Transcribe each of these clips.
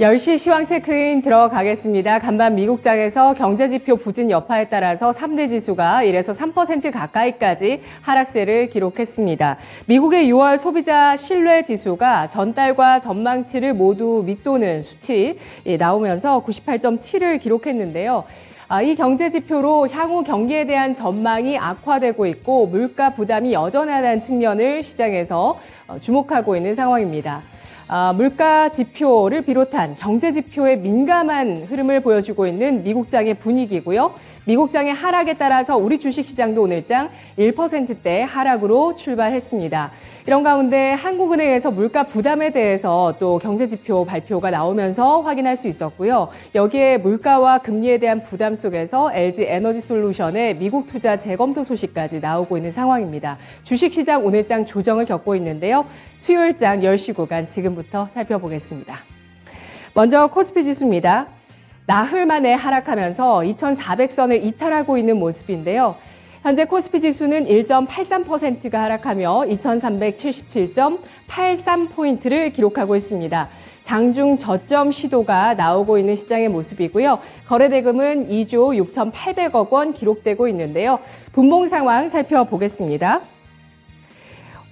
10시 시황 체크인 들어가겠습니다. 간밤 미국장에서 경제지표 부진 여파에 따라서 3대 지수가 1에서 3% 가까이까지 하락세를 기록했습니다. 미국의 6월 소비자 신뢰지수가 전달과 전망치를 모두 밑도는 수치 나오면서 98.7을 기록했는데요. 이 경제지표로 향후 경기에 대한 전망이 악화되고 있고 물가 부담이 여전하다는 측면을 시장에서 주목하고 있는 상황입니다. 물가 지표를 비롯한 경제 지표에 민감한 흐름을 보여주고 있는 미국장의 분위기고요. 미국장의 하락에 따라서 우리 주식시장도 오늘장 1%대 하락으로 출발했습니다. 이런 가운데 한국은행에서 물가 부담에 대해서 또 경제 지표 발표가 나오면서 확인할 수 있었고요. 여기에 물가와 금리에 대한 부담 속에서 LG 에너지솔루션의 미국 투자 재검토 소식까지 나오고 있는 상황입니다. 주식시장 오늘장 조정을 겪고 있는데요. 수요일장 10시 구간 지금부터 살펴보겠습니다. 먼저 코스피 지수입니다. 나흘 만에 하락하면서 2,400선을 이탈하고 있는 모습인데요. 현재 코스피 지수는 1.83%가 하락하며 2,377.83포인트를 기록하고 있습니다. 장중 저점 시도가 나오고 있는 시장의 모습이고요. 거래대금은 2조 6,800억 원 기록되고 있는데요. 분봉 상황 살펴보겠습니다.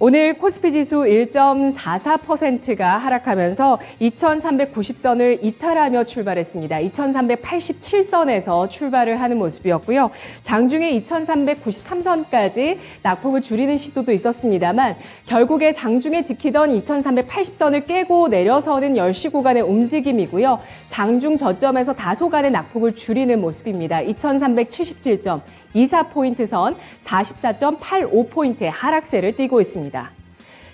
오늘 코스피 지수 1.44%가 하락하면서 2,390선을 이탈하며 출발했습니다. 2,387선에서 출발을 하는 모습이었고요. 장중에 2,393선까지 낙폭을 줄이는 시도도 있었습니다만 결국에 장중에 지키던 2,380선을 깨고 내려서는 10시 구간의 움직임이고요. 장중 저점에서 다소간의 낙폭을 줄이는 모습입니다. 2,377.24포인트 선 44.85포인트의 하락세를 띠고 있습니다.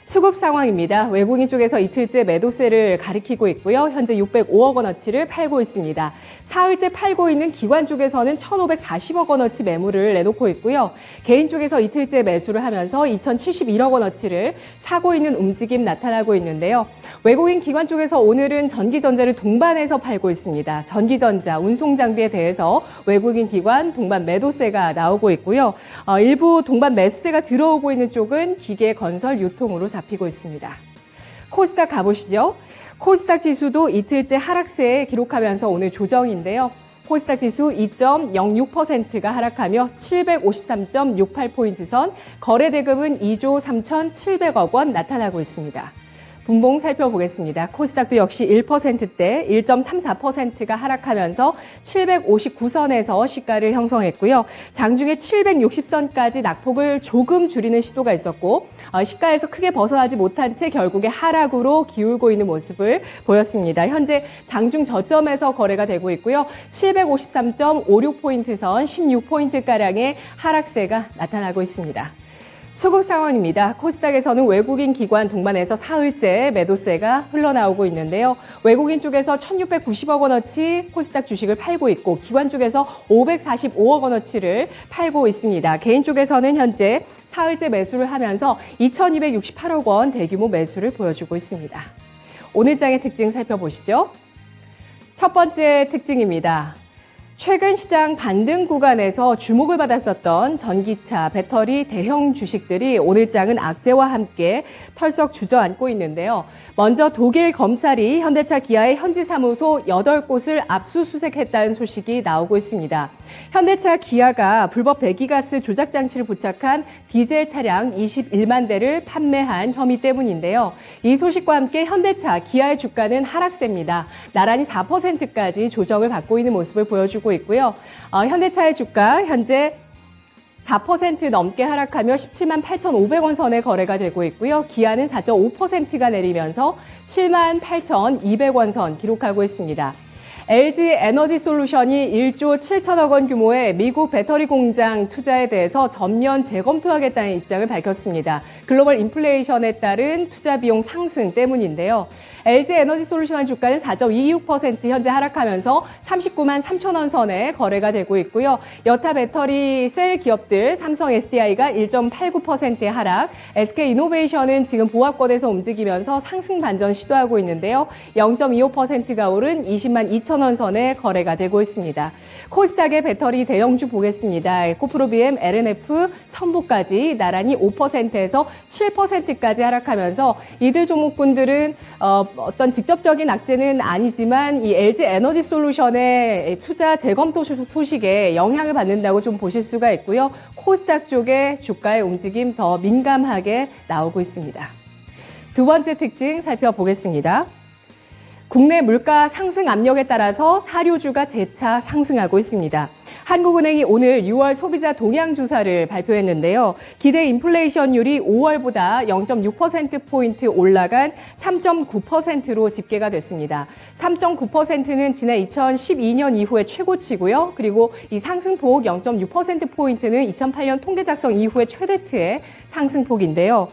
수급 상황입니다. 외국인 쪽에서 이틀째 매도세를 가리키고 있고요. 현재 605억 원어치를 팔고 있습니다. 사흘째 팔고 있는 기관 쪽에서는 1,540억 원어치 매물을 내놓고 있고요. 개인 쪽에서 이틀째 매수를 하면서 2,071억 원어치를 사고 있는 움직임 나타나고 있는데요. 외국인 기관 쪽에서 오늘은 전기전자를 동반해서 팔고 있습니다. 전기전자, 운송장비에 대해서 외국인 기관 동반 매도세가 나오고 있고요. 일부 동반 매수세가 들어오고 있는 쪽은 기계, 건설, 유통으로 잡히고 있습니다. 코스닥 가보시죠. 코스닥 지수도 이틀째 하락세 기록하면서 오늘 조정인데요. 코스닥 지수 2.06%가 하락하며 753.68포인트 선, 거래대금은 2조 3,700억 원 나타나고 있습니다. 분봉 살펴보겠습니다. 코스닥도 역시 1%대 1.34%가 하락하면서 759선에서 시가를 형성했고요. 장중에 760선까지 낙폭을 조금 줄이는 시도가 있었고 시가에서 크게 벗어나지 못한 채 결국에 하락으로 기울고 있는 모습을 보였습니다. 현재 장중 저점에서 거래가 되고 있고요. 753.56포인트 선 16포인트가량의 하락세가 나타나고 있습니다. 수급 상황입니다. 코스닥에서는 외국인 기관 동반해서 사흘째 매도세가 흘러나오고 있는데요. 외국인 쪽에서 1,690억 원어치 코스닥 주식을 팔고 있고 기관 쪽에서 545억 원어치를 팔고 있습니다. 개인 쪽에서는 현재 사흘째 매수를 하면서 2,268억 원 대규모 매수를 보여주고 있습니다. 오늘장의 특징 살펴보시죠. 첫 번째 특징입니다. 최근 시장 반등 구간에서 주목을 받았었던 전기차, 배터리 대형 주식들이 오늘장은 악재와 함께 털썩 주저앉고 있는데요. 먼저 독일 검찰이 현대차 기아의 현지 사무소 8곳을 압수수색했다는 소식이 나오고 있습니다. 현대차 기아가 불법 배기가스 조작 장치를 부착한 디젤 차량 21만 대를 판매한 혐의 때문인데요. 이 소식과 함께 현대차 기아의 주가는 하락세입니다. 나란히 4%까지 조정을 받고 있는 모습을 보여주고 있고요. 현대차의 주가 현재 4% 넘게 하락하며 17만 8,500원 선에 거래가 되고 있고요. 기아는 4.5%가 내리면서 7만 8,200원 선 기록하고 있습니다. LG 에너지솔루션이 1조 7천억 원 규모의 미국 배터리 공장 투자에 대해서 전면 재검토하겠다는 입장을 밝혔습니다. 글로벌 인플레이션에 따른 투자 비용 상승 때문인데요. LG 에너지솔루션 주가는 4.26% 현재 하락하면서 39만 3천 원 선에 거래가 되고 있고요. 여타 배터리 셀 기업들 삼성 SDI가 1.89%의 하락, SK이노베이션은 지금 보합권에서 움직이면서 상승 반전 시도하고 있는데요. 0.25%가 오른 20만 2천 4,000원 선에 거래가 되고 있습니다. 코스닥의 배터리 대형주 보겠습니다. 코프로 BM, LNF, 첨보까지 나란히 5%에서 7%까지 하락하면서 이들 종목군들은 어떤 직접적인 악재는 아니지만 이 LG 에너지 솔루션의 투자 재검토 소식에 영향을 받는다고 좀 보실 수가 있고요. 코스닥 쪽의 주가의 움직임 더 민감하게 나오고 있습니다. 두 번째 특징 살펴보겠습니다. 국내 물가 상승 압력에 따라서 사료주가 재차 상승하고 있습니다. 한국은행이 오늘 6월 소비자 동향 조사를 발표했는데요. 기대 인플레이션율이 5월보다 0.6%포인트 올라간 3.9%로 집계가 됐습니다. 3.9%는 지난 2012년 이후의 최고치고요. 그리고 이 상승폭 0.6%포인트는 2008년 통계 작성 이후의 최대치의 상승폭인데요.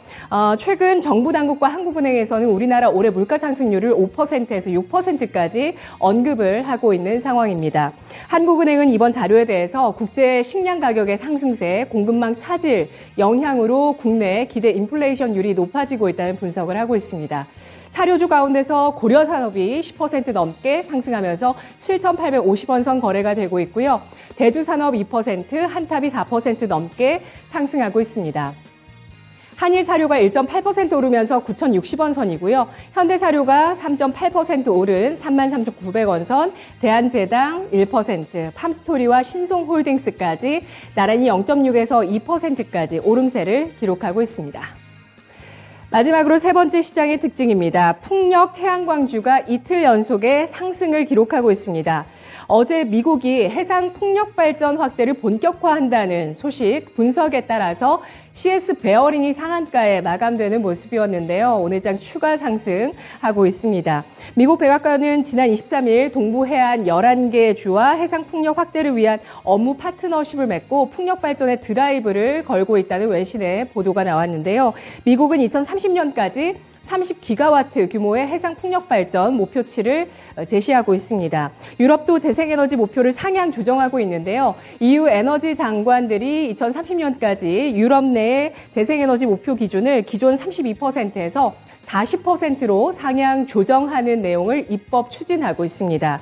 최근 정부 당국과 한국은행에서는 우리나라 올해 물가 상승률을 5%에서 6%까지 언급을 하고 있는 상황입니다. 한국은행은 이번 자료에 대해서 국제 식량 가격의 상승세, 공급망 차질 영향으로 국내 기대 인플레이션율이 높아지고 있다는 분석을 하고 있습니다. 사료주 가운데서 고려산업이 10% 넘게 상승하면서 7,850원 선 거래가 되고 있고요. 대주산업 2%, 한탑이 4% 넘게 상승하고 있습니다. 한일사료가 1.8% 오르면서 9,060원 선이고요. 현대사료가 3.8% 오른 33,900원 선, 대한제당 1%, 팜스토리와 신송홀딩스까지 나란히 0.6에서 2%까지 오름세를 기록하고 있습니다. 마지막으로 세 번째 시장의 특징입니다. 풍력 태양광주가 이틀 연속의 상승을 기록하고 있습니다. 어제 미국이 해상 풍력 발전 확대를 본격화한다는 소식 분석에 따라서 CS 베어링이 상한가에 마감되는 모습이었는데요. 오늘장 추가 상승하고 있습니다. 미국 백악관은 지난 23일 동부 해안 11개 주와 해상 풍력 확대를 위한 업무 파트너십을 맺고 풍력 발전의 드라이브를 걸고 있다는 외신의 보도가 나왔는데요. 미국은 2030년까지 30기가와트 규모의 해상 풍력 발전 목표치를 제시하고 있습니다. 유럽도 재생에너지 목표를 상향 조정하고 있는데요. EU 에너지 장관들이 2030년까지 유럽 내의 재생에너지 목표 기준을 기존 32%에서 40%로 상향 조정하는 내용을 입법 추진하고 있습니다.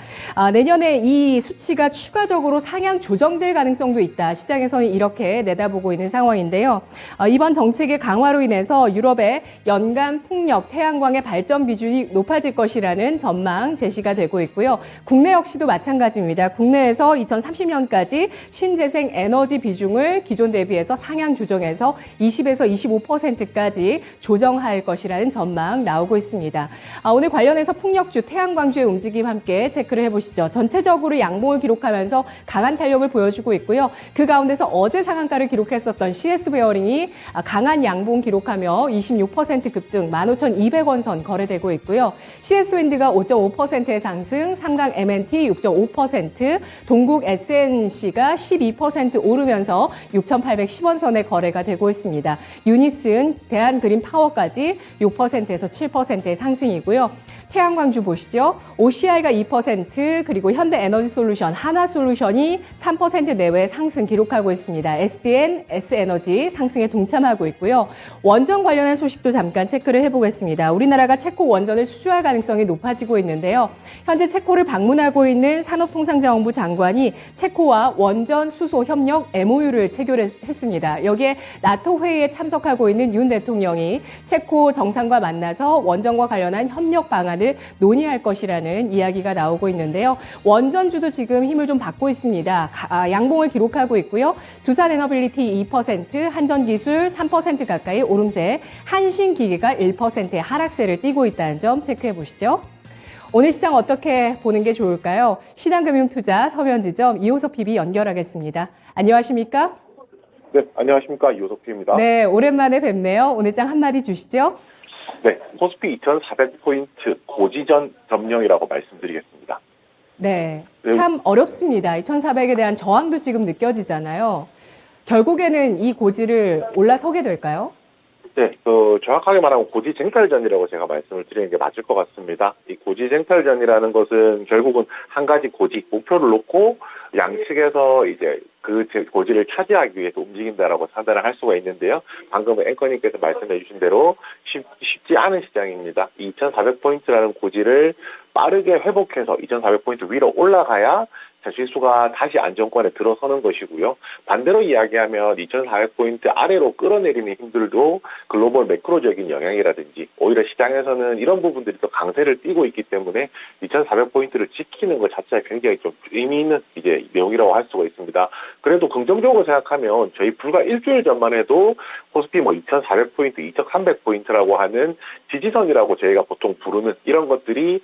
내년에 이 수치가 추가적으로 상향 조정될 가능성도 있다. 시장에서는 이렇게 내다보고 있는 상황인데요. 이번 정책의 강화로 인해서 유럽의 연간 풍력, 태양광의 발전 비중이 높아질 것이라는 전망 제시가 되고 있고요. 국내 역시도 마찬가지입니다. 국내에서 2030년까지 신재생 에너지 비중을 기존 대비해서 상향 조정해서 20에서 25%까지 조정할 것이라는 전망 나오고 있습니다. 오늘 관련해서 풍력주, 태양광주의 움직임 함께 체크를 해보시죠. 전체적으로 양봉을 기록하면서 강한 탄력을 보여주고 있고요. 그 가운데서 어제 상한가를 기록했었던 CS 베어링이 강한 양봉 기록하며 26% 급등 15,200원 선 거래되고 있고요. CS 윈드가 5.5%의 상승, 삼강 MNT 6.5%, 동국 SNC가 12% 오르면서 6,810원 선에 거래가 되고 있습니다. 유니슨, 대한그린 파워까지 6%에서 7%의 상승이고요. 태양광주 보시죠. OCI가 2%, 그리고 현대에너지솔루션, 하나솔루션이 3% 내외 상승 기록하고 있습니다. SDN, S에너지 상승에 동참하고 있고요. 원전 관련한 소식도 잠깐 체크를 해보겠습니다. 우리나라가 체코 원전을 수주할 가능성이 높아지고 있는데요. 현재 체코를 방문하고 있는 산업통상자원부 장관이 체코와 원전 수소 협력 MOU를 체결했습니다. 여기에 나토 회의에 참석하고 있는 윤 대통령이 체코 정상과 만나서 원전과 관련한 협력 방안을 논의할 것이라는 이야기가 나오고 있는데요. 원전주도 지금 힘을 좀 받고 있습니다. 양봉을 기록하고 있고요. 두산에너빌리티 2%, 한전기술 3% 가까이 오름세, 한신기계가 1%의 하락세를 띠고 있다는 점 체크해 보시죠. 오늘 시장 어떻게 보는 게 좋을까요? 신한금융투자 서면지점 이호석 PB 연결하겠습니다. 안녕하십니까? 네, 안녕하십니까. 이호석 PB입니다. 네, 오랜만에 뵙네요. 오늘 장 한마디 주시죠. 네, 코스피 2,400포인트 고지전 점령이라고 말씀드리겠습니다. 네, 참 어렵습니다. 2,400에 대한 저항도 지금 느껴지잖아요. 결국에는 이 고지를 올라서게 될까요? 네, 정확하게 말하면 고지쟁탈전이라고 제가 말씀을 드리는 게 맞을 것 같습니다. 이 고지쟁탈전이라는 것은 결국은 한 가지 고지, 목표를 놓고 양측에서 이제 그 고지를 차지하기 위해서 움직인다라고 판단을 할 수가 있는데요. 방금 앵커님께서 말씀해 주신 대로 쉽지 않은 시장입니다. 2,400포인트라는 고지를 빠르게 회복해서 2,400포인트 위로 올라가야 지수가 다시 안정권에 들어서는 것이고요. 반대로 이야기하면 2,400포인트 아래로 끌어내리는 힘들도 글로벌 매크로적인 영향이라든지 오히려 시장에서는 이런 부분들이 또 강세를 띠고 있기 때문에 2,400포인트를 지키는 것 자체가 굉장히 좀 의미 있는 이제 내용이라고 할 수가 있습니다. 그래도 긍정적으로 생각하면 저희 불과 일주일 전만 해도 코스피 2,400포인트, 2,300포인트라고 하는 지지선이라고 저희가 보통 부르는 이런 것들이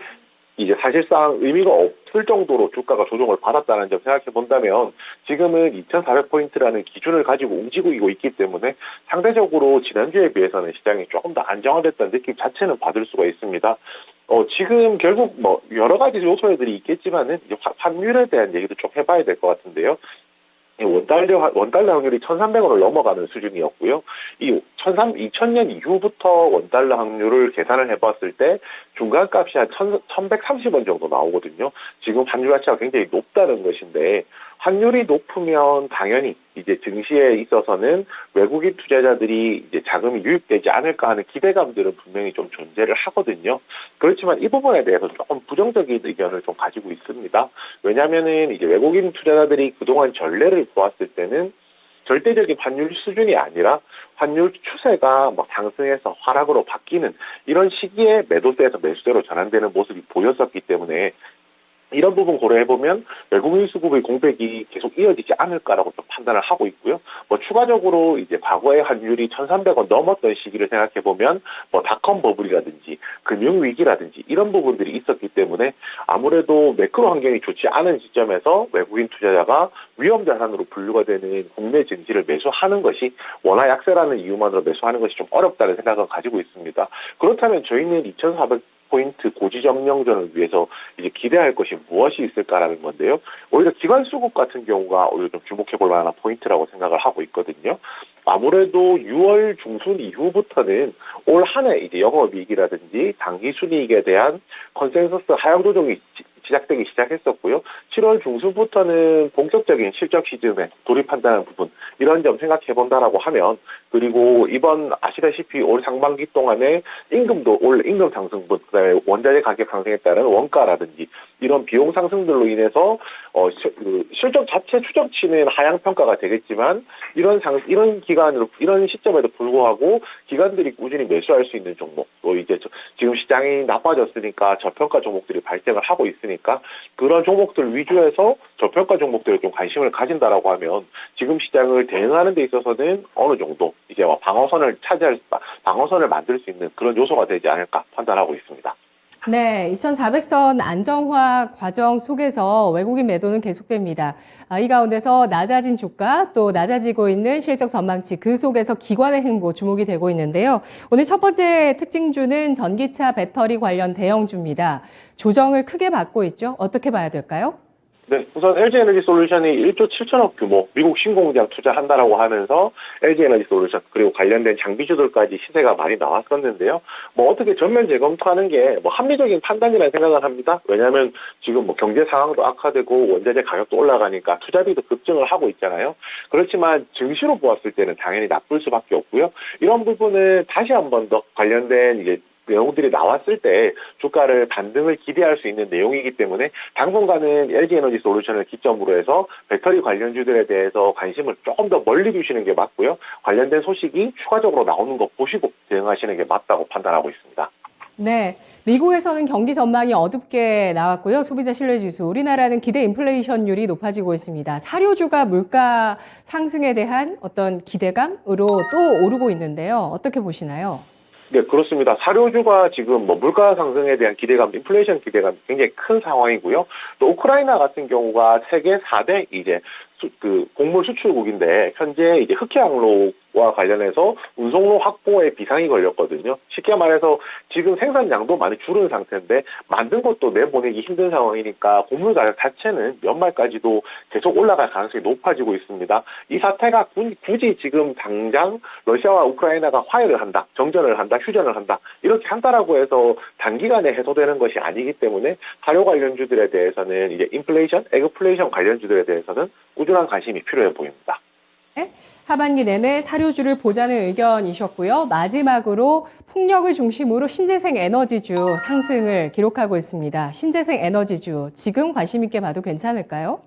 이제 사실상 의미가 없을 정도로 주가가 조정을 받았다는 점 생각해 본다면 지금은 2,400포인트라는 기준을 가지고 움직이고 있기 때문에 상대적으로 지난주에 비해서는 시장이 조금 더 안정화됐다는 느낌 자체는 받을 수가 있습니다. 지금 결국 여러 가지 요소들이 있겠지만은 이제 환율에 대한 얘기도 좀 해봐야 될 것 같은데요. 원달러 확률이 1,300원을 넘어가는 수준이었고요. 2000년 이후부터 원달러 확률을 계산을 해봤을 때 중간값이 한 1,130원 정도 나오거든요. 지금 환율 자체가 굉장히 높다는 것인데 환율이 높으면 당연히 이제 증시에 있어서는 외국인 투자자들이 이제 자금이 유입되지 않을까 하는 기대감들은 분명히 좀 존재를 하거든요. 그렇지만 이 부분에 대해서 조금 부정적인 의견을 좀 가지고 있습니다. 왜냐하면은 이제 외국인 투자자들이 그동안 전례를 보았을 때는 절대적인 환율 수준이 아니라 환율 추세가 상승해서 하락으로 바뀌는 이런 시기에 매도세에서 매수세로 전환되는 모습이 보였었기 때문에 이런 부분 고려해보면 외국인 수급의 공백이 계속 이어지지 않을까라고 좀 판단을 하고 있고요. 추가적으로 이제 과거의 환율이 1,300원 넘었던 시기를 생각해보면 닷컴 버블이라든지 금융위기라든지 이런 부분들이 있었기 때문에 아무래도 매크로 환경이 좋지 않은 시점에서 외국인 투자자가 위험자산으로 분류가 되는 국내 증시를 매수하는 것이 원화 약세라는 이유만으로 매수하는 것이 좀 어렵다는 생각을 가지고 있습니다. 그렇다면 저희는 2,400포인트 고지점령전을 위해서 이제 기대할 것이 무엇이 있을까라는 건데요. 오히려 기관 수급 같은 경우가 오히려 좀 주목해 볼 만한 포인트라고 생각을 하고 있거든요. 아무래도 6월 중순 이후부터는 올 한 해 이제 영업이익이라든지 당기순이익에 대한 컨센서스 하향 조정이 시작되기 시작했었고요. 7월 중순부터는 본격적인 실적 시즌에 돌입한다는 부분 이런 점 생각해 본다라고 하면 그리고 이번 아시다시피 올 상반기 동안에 올 임금 상승분 그다음에 원자재 가격 상승에 따른 원가라든지 이런 비용 상승들로 인해서 실적 자체 추정치는 하향 평가가 되겠지만 이런 기간으로 이런 시점에도 불구하고 기관들이 꾸준히 매수할 수 있는 종목 또 이제 지금 시장이 나빠졌으니까 저평가 종목들이 발생을 하고 있으니까 그런 종목들 위주에서 저평가 종목들에 좀 관심을 가진다라고 하면 지금 시장을 대응하는 데 있어서는 어느 정도 이제 방어선을 만들 수 있는 그런 요소가 되지 않을까 판단하고 있습니다. 네, 2,400선 안정화 과정 속에서 외국인 매도는 계속됩니다. 이 가운데서 낮아진 주가 또 낮아지고 있는 실적 전망치 그 속에서 기관의 행보 주목이 되고 있는데요. 오늘 첫 번째 특징주는 전기차 배터리 관련 대형주입니다. 조정을 크게 받고 있죠. 어떻게 봐야 될까요? 네, 우선 LG에너지솔루션이 1조 7천억 규모 미국 신공장 투자한다라고 하면서 LG에너지솔루션 그리고 관련된 장비주들까지 시세가 많이 나왔었는데요. 어떻게 전면 재검토하는 게 합리적인 판단이라는 생각을 합니다. 왜냐하면 지금 경제 상황도 악화되고 원자재 가격도 올라가니까 투자비도 급증을 하고 있잖아요. 그렇지만 증시로 보았을 때는 당연히 나쁠 수밖에 없고요. 이런 부분을 다시 한 번 더 관련된 이제 내용들이 나왔을 때 주가를 반등을 기대할 수 있는 내용이기 때문에 당분간은 LG에너지솔루션을 기점으로 해서 배터리 관련주들에 대해서 관심을 조금 더 멀리 두시는 게 맞고요. 관련된 소식이 추가적으로 나오는 거 보시고 대응하시는 게 맞다고 판단하고 있습니다. 네, 미국에서는 경기 전망이 어둡게 나왔고요. 소비자 신뢰지수, 우리나라는 기대 인플레이션율이 높아지고 있습니다. 사료주가 물가 상승에 대한 어떤 기대감으로 또 오르고 있는데요. 어떻게 보시나요? 네, 그렇습니다. 사료주가 지금 물가 상승에 대한 기대감, 인플레이션 기대감이 굉장히 큰 상황이고요. 또 우크라이나 같은 경우가 세계 4대 이제 곡물 수출국인데 현재 이제 흑해양로 와 관련해서 운송로 확보에 비상이 걸렸거든요. 쉽게 말해서 지금 생산량도 많이 줄은 상태인데 만든 것도 내보내기 힘든 상황이니까 곡물 가격 자체는 연말까지도 계속 올라갈 가능성이 높아지고 있습니다. 이 사태가 굳이 지금 당장 러시아와 우크라이나가 화해를 한다, 정전을 한다, 휴전을 한다 이렇게 한다라고 해서 단기간에 해소되는 것이 아니기 때문에 사료 관련주들에 대해서는 이제 인플레이션, 에그플레이션 관련주들에 대해서는 꾸준한 관심이 필요해 보입니다. 하반기 내내 사료주를 보자는 의견이셨고요. 마지막으로 풍력을 중심으로 신재생 에너지주 상승을 기록하고 있습니다. 신재생 에너지주 지금 관심 있게 봐도 괜찮을까요?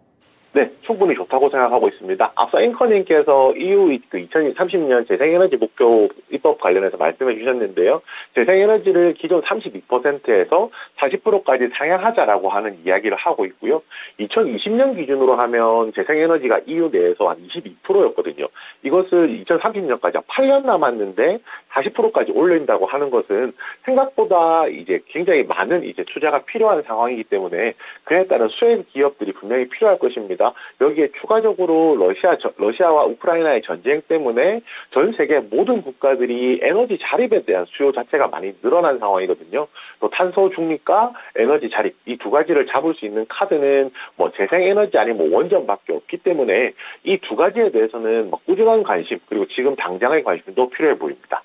네, 충분히 좋다고 생각하고 있습니다. 앞서 앵커님께서 EU 2030년 재생에너지 목표 입법 관련해서 말씀해 주셨는데요. 재생에너지를 기존 32%에서 40%까지 상향하자라고 하는 이야기를 하고 있고요. 2020년 기준으로 하면 재생에너지가 EU 내에서 한 22%였거든요. 이것을 2030년까지 8년 남았는데 40%까지 올린다고 하는 것은 생각보다 이제 굉장히 많은 이제 투자가 필요한 상황이기 때문에 그에 따른 수혜 기업들이 분명히 필요할 것입니다. 여기에 추가적으로 러시아와 우크라이나의 전쟁 때문에 전 세계 모든 국가들이 에너지 자립에 대한 수요 자체가 많이 늘어난 상황이거든요. 또 탄소 중립과 에너지 자립 이 두 가지를 잡을 수 있는 카드는 뭐 재생에너지 아니면 원전밖에 없기 때문에 이 두 가지에 대해서는 꾸준한 관심 그리고 지금 당장의 관심도 필요해 보입니다.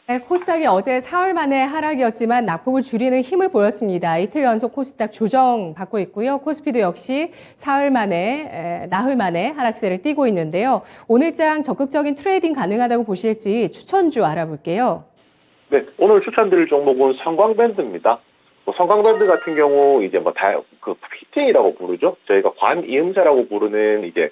네, 코스닥이 어제 사흘 만에 하락이었지만 낙폭을 줄이는 힘을 보였습니다. 이틀 연속 코스닥 조정받고 있고요. 코스피도 역시 나흘 만에 하락세를 띠고 있는데요. 오늘장 적극적인 트레이딩 가능하다고 보실지 추천주 알아볼게요. 네, 오늘 추천드릴 종목은 성광밴드입니다. 성광밴드 같은 경우 이제 피팅이라고 부르죠. 저희가 관이음새라고 부르는 이제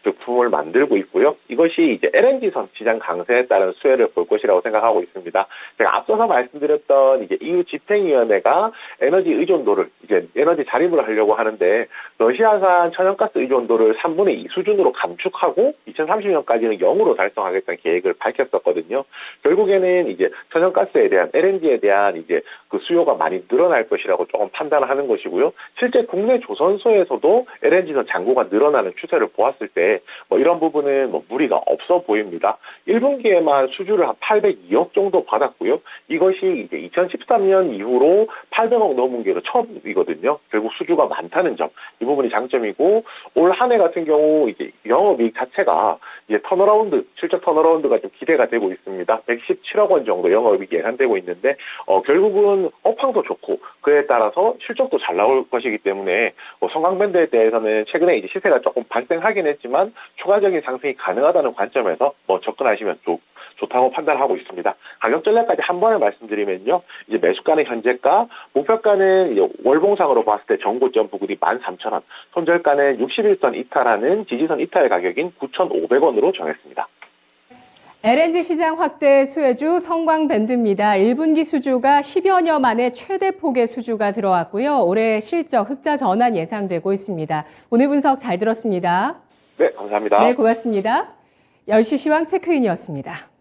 제품을 만들고 있고요. 이것이 이제 LNG선 시장 강세에 따른 수혜를 볼 것이라고 생각하고 있습니다. 제가 앞서서 말씀드렸던 이제 EU 집행위원회가 에너지 의존도를 이제 에너지 자립을 하려고 하는데 러시아산 천연가스 의존도를 3분의 2 수준으로 감축하고 2030년까지는 0으로 달성하겠다는 계획을 밝혔었거든요. 결국에는 이제 천연가스에 대한 LNG에 대한 이제 그 수요가 많이 늘어날 것이라고 조금 판단을 하는 것이고요. 실제 국내 조선소에서도 LNG선 잔고가 늘어나는 추세를 보았을 때 이런 부분은 무리가 없어 보입니다. 1분기에만 수주를 한 802억 정도 받았고요. 이것이 이제 2013년 이후로 800억 넘은 게 처음이거든요. 결국 수주가 많다는 점, 이 부분이 장점이고 올 한 해 같은 경우 이제 영업이익 자체가 이제 실적 턴어라운드가 좀 기대가 되고 있습니다. 117억 원 정도 영업이익이 예상되고 있는데 결국은 업황도 좋고 그에 따라서 실적도 잘 나올 것이기 때문에 성광밴드에 대해서는 최근에 이제 시세가 조금 발생하긴 했지만 추가적인 상승이 가능하다는 관점에서 접근하시면 좋다고 판단하고 있습니다. 가격 전략까지 한 번에 말씀드리면요. 이제 매수가는 현재가, 목표가는 이제 월봉상으로 봤을 때 전고점 부근이 13,000원, 손절가는 61선 이탈하는 지지선 이탈 가격인 9,500원으로 정했습니다. LNG 시장 확대 수혜주 성광밴드입니다. 1분기 수주가 10여 년 만에 최대 폭의 수주가 들어왔고요. 올해 실적 흑자 전환 예상되고 있습니다. 오늘 분석 잘 들었습니다. 네, 감사합니다. 네, 고맙습니다. 10시 시황 체크인이었습니다.